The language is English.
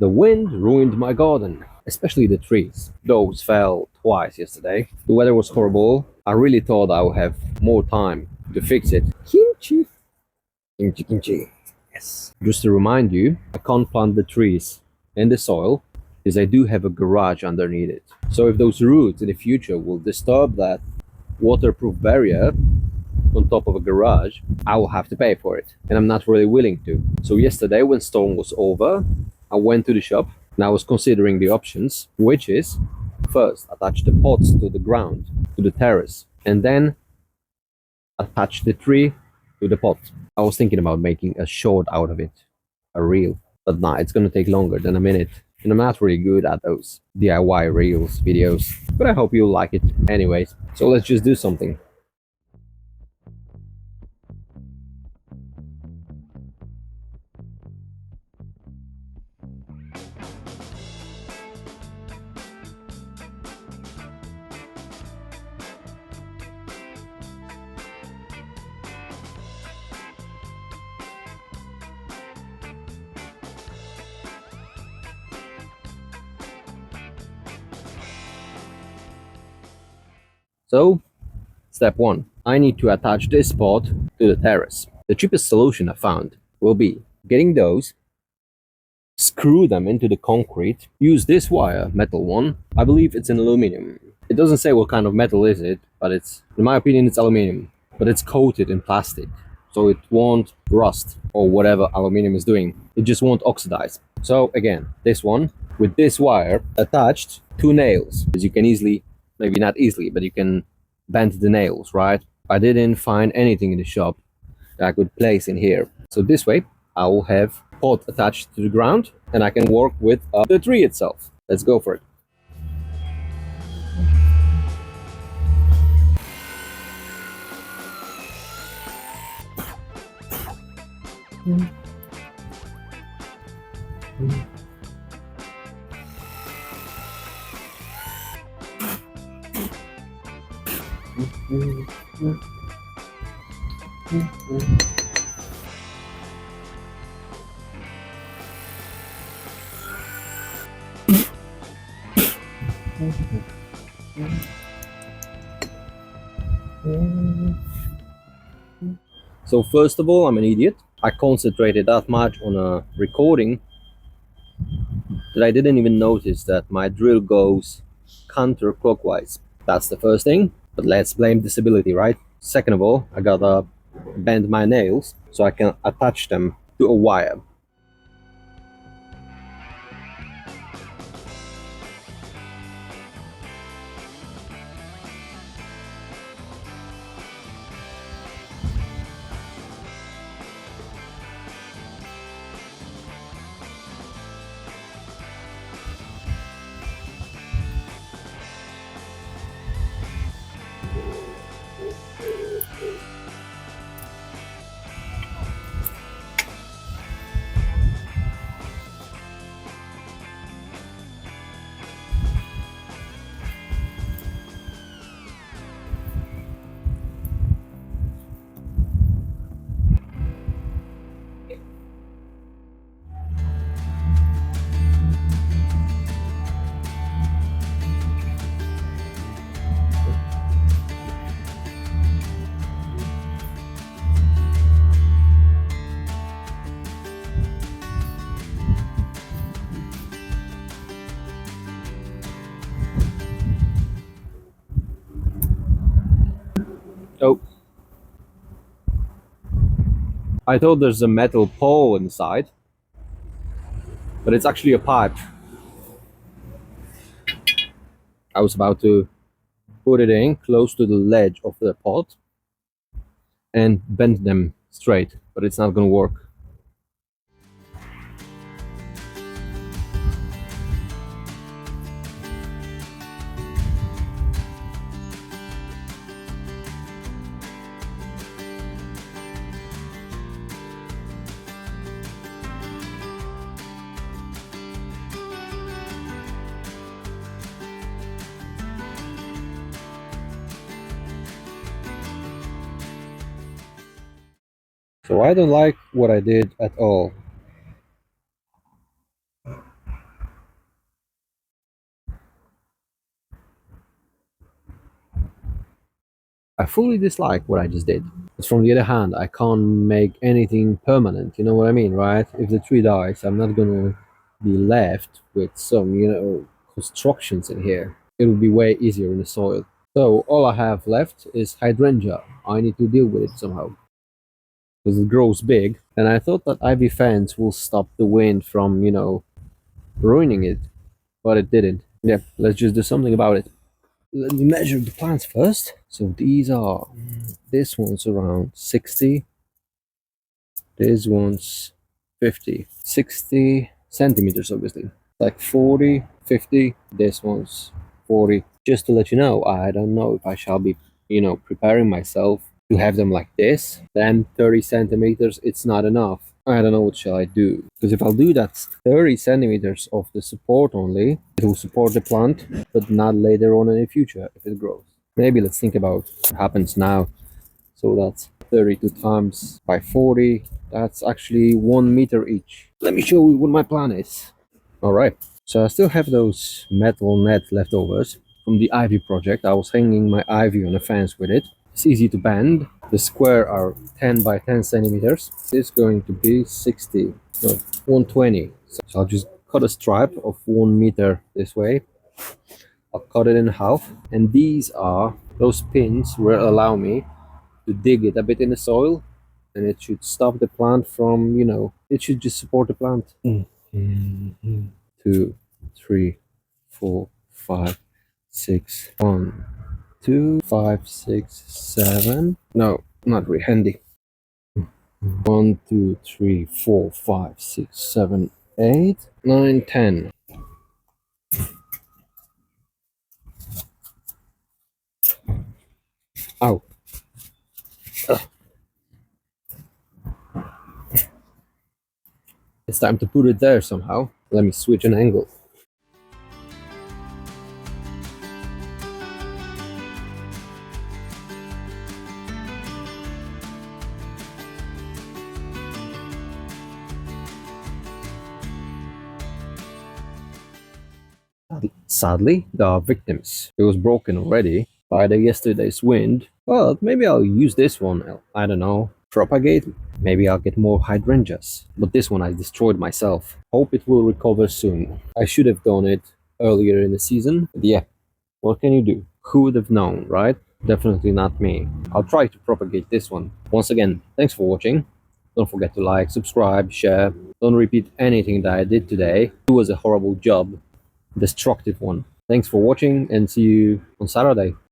The wind ruined my garden, especially the trees. Those fell twice yesterday. The weather was horrible. I really thought I would have more time to fix it. Kimchi. Kimchi, kimchi. Yes. Just to remind you, I can't plant the trees in the soil because I do have a garage underneath it. So if those roots in the future will disturb that waterproof barrier on top of a garage, I will have to pay for it. And I'm not really willing to. So yesterday when storm was over, I went to the shop and I was considering the options, which is first attach the pots to the ground, to the terrace, and then attach the tree to the pot. I was thinking about making a short out of it, a reel, but nah, it's gonna take longer than a minute. And I'm not really good at those DIY reels videos, but I hope you'll like it anyways. So let's just do something. So, step 1. I need to attach this pot to the terrace. The cheapest solution I found will be getting those, screw them into the concrete, use this wire, metal one. I believe it's an aluminum. It doesn't say what kind of metal is it, but in my opinion, it's aluminum. But it's coated in plastic, so it won't rust or whatever aluminum is doing. It just won't oxidize. So again, this one with this wire attached, 2 nails, because you can easily, maybe not easily, but you can bend the nails, right? I didn't find anything in the shop that I could place in here. So this way, I will have pot attached to the ground and I can work with the tree itself. Let's go for it. So first of all, I'm an idiot. I concentrated that much on a recording that I didn't even notice that my drill goes counterclockwise. That's the first thing, but let's blame disability, right? Second of all, I gotta bend my nails so I can attach them to a wire. Oh, I thought there's a metal pole inside, but it's actually a pipe. I was about to put it in close to the ledge of the pot and bend them straight, but it's not gonna work. So I don't like what I did at all. I fully dislike what I just did. But from the other hand, I can't make anything permanent. You know what I mean, right? If the tree dies, I'm not gonna be left with some, constructions in here. It will be way easier in the soil. So all I have left is hydrangea. I need to deal with it somehow because it grows big. And I thought that ivy fence will stop the wind from, ruining it, but it didn't. Yeah, let's just do something about it. Let me measure the plants first. So this one's around 60, this one's 50. 60 centimeters, obviously. Like 40, 50, this one's 40. Just to let you know, I don't know if I shall be, preparing myself to have them like this. Then 30 centimeters, it's not enough. I don't know what shall I do. Because if I'll do that 30 centimeters of the support only, it will support the plant, but not later on in the future if it grows. Maybe let's think about what happens now. So that's 32 times by 40. That's actually 1 meter each. Let me show you what my plan is. All right. So I still have those metal net leftovers from the ivy project. I was hanging my ivy on a fence with it. It's easy to bend. The square are 10 by 10 centimeters. It's going to be 60, no, 120. So I'll just cut a stripe of 1 meter this way. I'll cut it in half. And these are those pins will allow me to dig it a bit in the soil, and it should stop the plant from, it should just support the plant. 2, 3, 4, 5, 6. 1, 2, 5, 6, 7. No, not really handy. 1, 2, 3, 4, 5, 6, 7, 8, 9, 10. Ow. It's time to put it there somehow. Let me switch an angle. Sadly, there are victims. It was broken already by the yesterday's wind. Well, maybe I'll use this one. I don't know. Propagate. Maybe I'll get more hydrangeas. But this one I destroyed myself. Hope it will recover soon. I should have done it earlier in the season. But yeah, what can you do? Who would have known, right? Definitely not me. I'll try to propagate this one. Once again, thanks for watching. Don't forget to like, subscribe, share. Don't repeat anything that I did today. It was a horrible job. Destructive one. Thanks for watching and see you on Saturday.